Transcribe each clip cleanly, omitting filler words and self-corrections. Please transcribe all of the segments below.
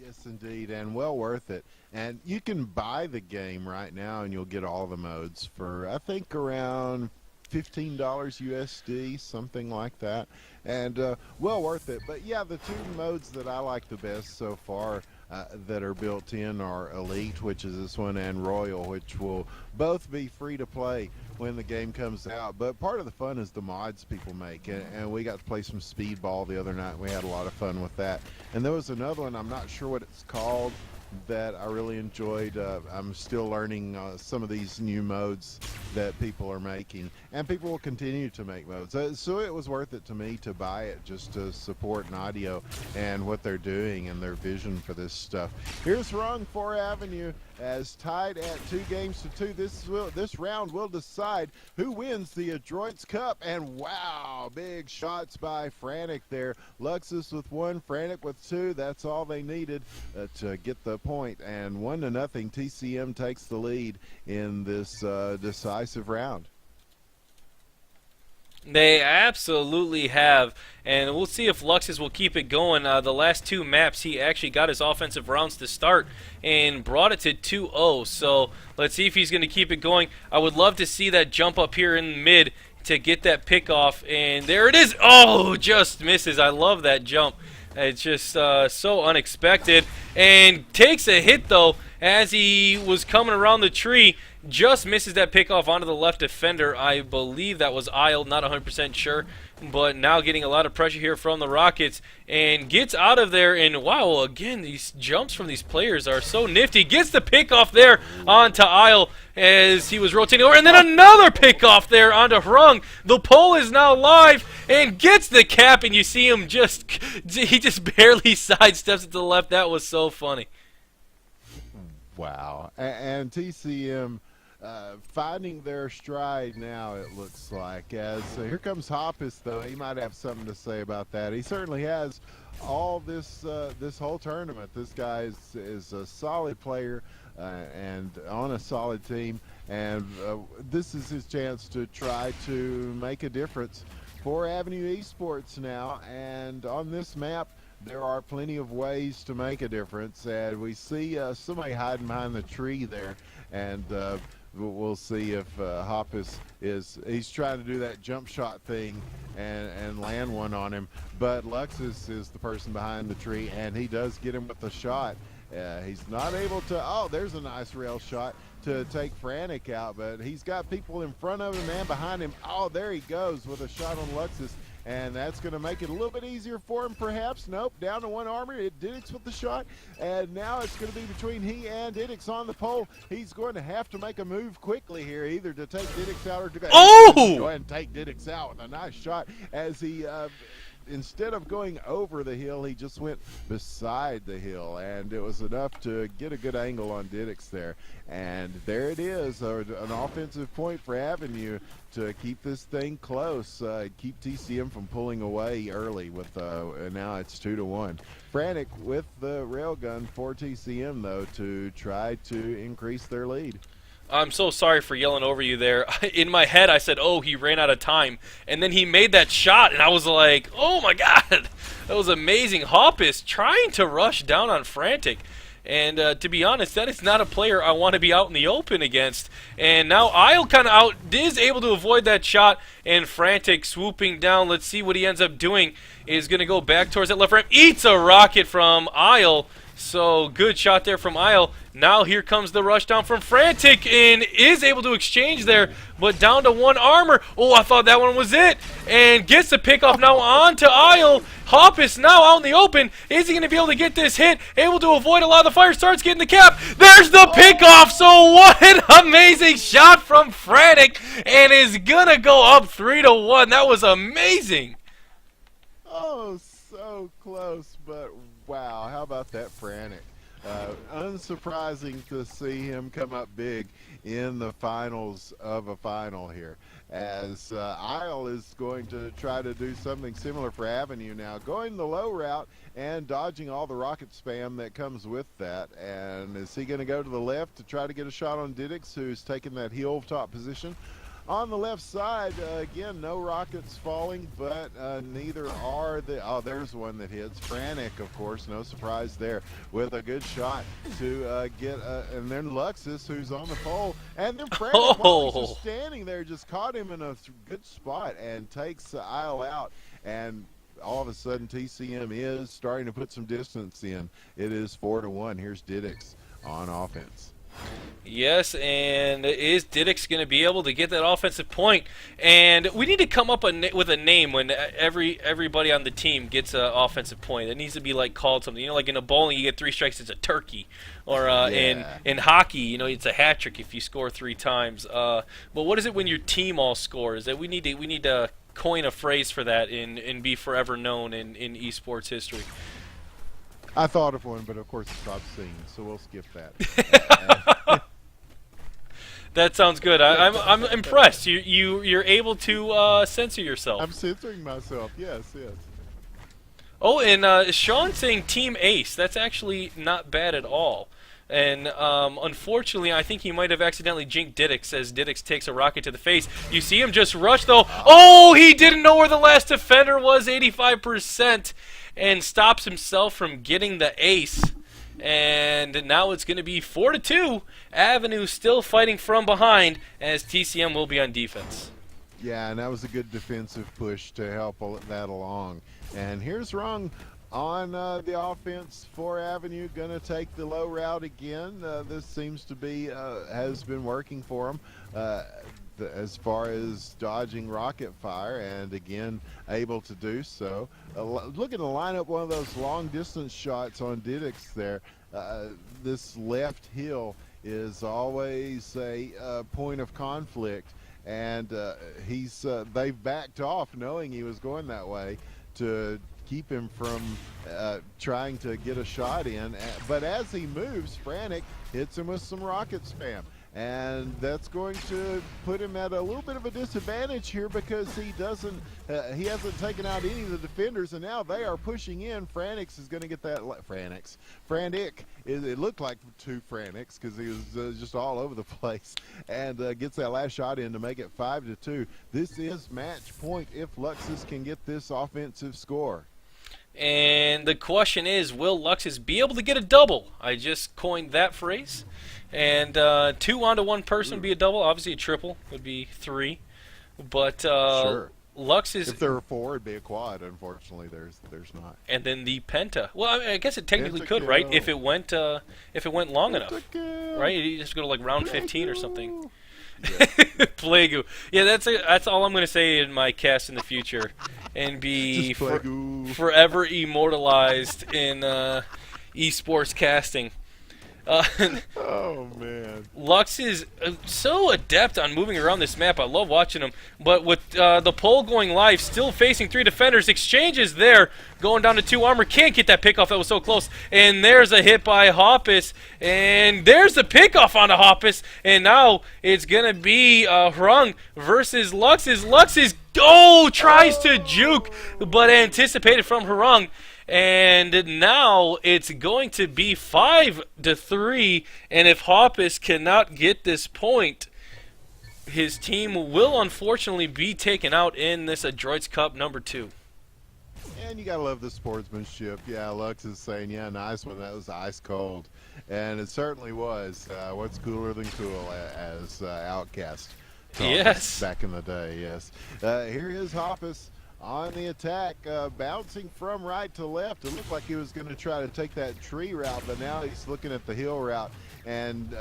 Yes, indeed, and well worth it. And you can buy the game right now, and you'll get all the modes for I think around $15 USD, something like that, and well worth it. But yeah, the two modes that I like the best so far that are built in are Elite, which is this one, and Royal, which will both be free to play when the game comes out. But part of the fun is the mods people make, and we got to play some speedball the other night. We had a lot of fun with that. And there was another one, I'm not sure what it's called, that I really enjoyed. I'm still learning some of these new modes that people are making, and people will continue to make modes. So it was worth it to me to buy it just to support Naudio and what they're doing and their vision for this stuff. Here's Rung 4 Avenue as tied at 2-2. This round will decide who wins the Adroits Cup. And wow, big shots by Frantic there. Luxus with 1, Frantic with 2. That's all they needed to get the point. And 1-0, TCM takes the lead in this decisive round. They absolutely have, and we'll see if Luxus will keep it going. The last 2 maps, he actually got his offensive rounds to start and brought it to 2-0. So let's see if he's going to keep it going. I would love to see that jump up here in mid to get that pick off, and there it is. Oh, just misses. I love that jump. It's just so unexpected, and takes a hit though as he was coming around the tree. Just misses that pickoff onto the left defender. I believe that was Isle, not 100% sure. But now getting a lot of pressure here from the Rockets. And gets out of there. And wow, again, these jumps from these players are so nifty. Gets the pickoff there onto Isle as he was rotating over. And then another pickoff there onto Hrung. The pole is now live and gets the cap. And you see him he just barely sidesteps it to the left. That was so funny. Wow. And TCM finding their stride now, it looks like. As here comes Hoppus, though. He might have something to say about that. He certainly has all this whole tournament. This guy is a solid player and on a solid team. And this is his chance to try to make a difference for Avenue Esports now. And on this map, there are plenty of ways to make a difference, and we see somebody hiding behind the tree there, and we'll see if Hoppus he's trying to do that jump shot thing and land one on him, but Luxus is the person behind the tree, and he does get him with the shot. He's not able to, oh, there's a nice rail shot to take Frantic out, but he's got people in front of him and behind him. Oh, there he goes with a shot on Luxus. And that's going to make it a little bit easier for him, perhaps. Nope, down to 1 armor. Didix with the shot. And now it's going to be between he and Didix on the pole. He's going to have to make a move quickly here, either to take Didix out or to go ahead and take Didix out with a nice shot as he instead of going over the hill, he just went beside the hill, and it was enough to get a good angle on Didix there. And there it is, an offensive point for Avenue to keep this thing close, keep TCM from pulling away early with and now it's 2-1. Frantic with the railgun for TCM, though, to try to increase their lead. I'm so sorry for yelling over you there. In my head, I said, oh, he ran out of time. And then he made that shot, and I was like, oh, my God. That was amazing. Hoppus trying to rush down on Frantic. And to be honest, that is not a player I want to be out in the open against. And now Isle kind of is able to avoid that shot, and Frantic swooping down. Let's see what he ends up doing. Is going to go back towards that left ramp. Eats a rocket from Isle. So good shot there from Isle. Now here comes the rush down from Frantic, and is able to exchange there, but down to 1 armor. Oh, I thought that one was it. And gets the pickoff now on to Isle. Hoppus now out in the open. Is he going to be able to get this hit? Able to avoid a lot of the fire. Starts getting the cap. There's the pickoff. So what an amazing shot from Frantic, and is going to go up 3-1. That was amazing. Oh, so close, but wow, how about that Frantic? Unsurprising to see him come up big in the finals of a final here, as Isle is going to try to do something similar for Avenue now, going the low route and dodging all the rocket spam that comes with that. And is he going to go to the left to try to get a shot on Didix, who's taking that heel top position? On the left side, again, no rockets falling, but neither are the. Oh, there's one that hits. Frantic, of course, no surprise there, with a good shot to get. And then Luxus, who's on the pole, and then Frantic, while he's just standing there, just caught him in a good spot and takes the aisle out. And all of a sudden, TCM is starting to put some distance in. It is 4-1. Here's Diddix on offense. Yes, and is Diddix going to be able to get that offensive point? And we need to come up with a name when everybody on the team gets an offensive point. It needs to be like called something. You know, like in a bowling, you get 3 strikes, it's a turkey. Or in hockey, you know, it's a hat trick if you score 3 times. But what is it when your team all scores? That we need to coin a phrase for that and be forever known in esports history. I thought of one, but of course it's obscene, so we'll skip that. That sounds good. I'm impressed. You're able to censor yourself. I'm censoring myself. Yes. Oh, and Sean saying Team Ace. That's actually not bad at all. And unfortunately, I think he might have accidentally jinked Diddix as Diddix takes a rocket to the face. You see him just rush, though. Oh, he didn't know where the last defender was, 85%, and stops himself from getting the ace. And now it's going to be 4-2. Avenue still fighting from behind as TCM will be on defense. Yeah, and that was a good defensive push to help that along. And here's Rung on the offense for Avenue, going to take the low route again. This seems to be has been working for him as far as dodging rocket fire, and again able to do so. Looking to line up one of those long distance shots on Diddix there. This left hill is always a point of conflict, and they've backed off knowing he was going that way to keep him from trying to get a shot in. But as he moves, Frantic hits him with some rocket spam. And that's going to put him at a little bit of a disadvantage here because he hasn't taken out any of the defenders, and now they are pushing in. Frantic is going to get that. Frantic, it looked like 2 Frantics because he was just all over the place, and gets that last shot in to make it 5-2. This is match point if Luxus can get this offensive score. And the question is, will Luxus be able to get a double? I just coined that phrase. And 2 onto 1 person would be a double. Obviously, a triple would be 3. But sure. Lux is. If there were 4, it'd be a quad. Unfortunately, there's not. And then the penta. Well, I guess it technically could, right? If it went long enough, right? You just go to like round 15 or something. Yeah. Plague. Yeah, that's all I'm going to say in my cast in the future, and be forever immortalized in esports casting. Oh man, Lux is so adept on moving around this map. I love watching him. But with the pole going live, still facing 3 defenders, exchanges there, going down to 2 armor. Can't get that pickoff. That was so close. And there's a hit by Hoppus, and there's the pickoff on the Hoppus. And now it's gonna be Hrung versus Lux's. Lux's tries to juke, but anticipated from Hrung. And now it's going to be 5-3, and if Hoppus cannot get this point, his team will unfortunately be taken out in this Adroits Cup number 2. And you gotta love the sportsmanship. Yeah, Lux is saying, yeah, nice one. That was ice cold, and it certainly was. What's cooler than cool, as Outcast taught back in the day. Yes. Here is Hoppus on the attack, bouncing from right to left. It looked like he was going to try to take that tree route, but now he's looking at the hill route. And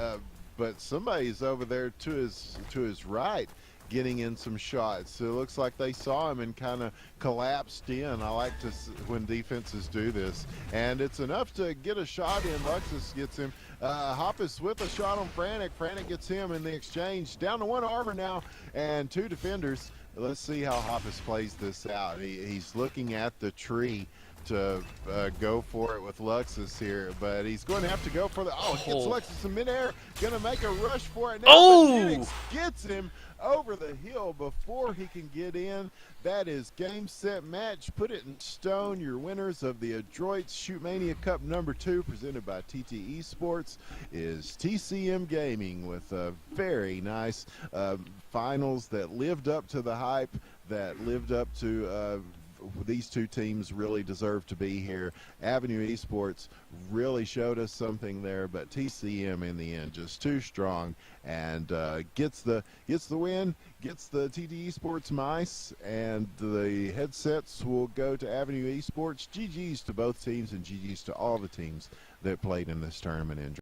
but somebody's over there to his right, getting in some shots. So it looks like they saw him and kind of collapsed in. I like to when defenses do this, and it's enough to get a shot in. Luxus gets him. Hoppus with a shot on Frantic. Frantic gets him in the exchange. Down to 1 armor now and 2 defenders. Let's see how Hoppus plays this out. He's looking at the tree to go for it with Luxus here, but he's going to have to go for the. Oh, gets Luxus in midair. Going to make a rush for it now. Oh! Gets him over the hill before he can get in. That is game, set, match. Put it in stone. Your winners of the Adroits Shootmania Cup #2, presented by TT Esports, is TCM Gaming, with a very nice finals that lived up to the hype, that lived up to these two teams really deserve to be here. Avenue Esports really showed us something there, but TCM in the end just too strong, and gets the win, gets the TT Esports mice, and the headsets will go to Avenue Esports. GG's to both teams, and GG's to all the teams that played in this tournament.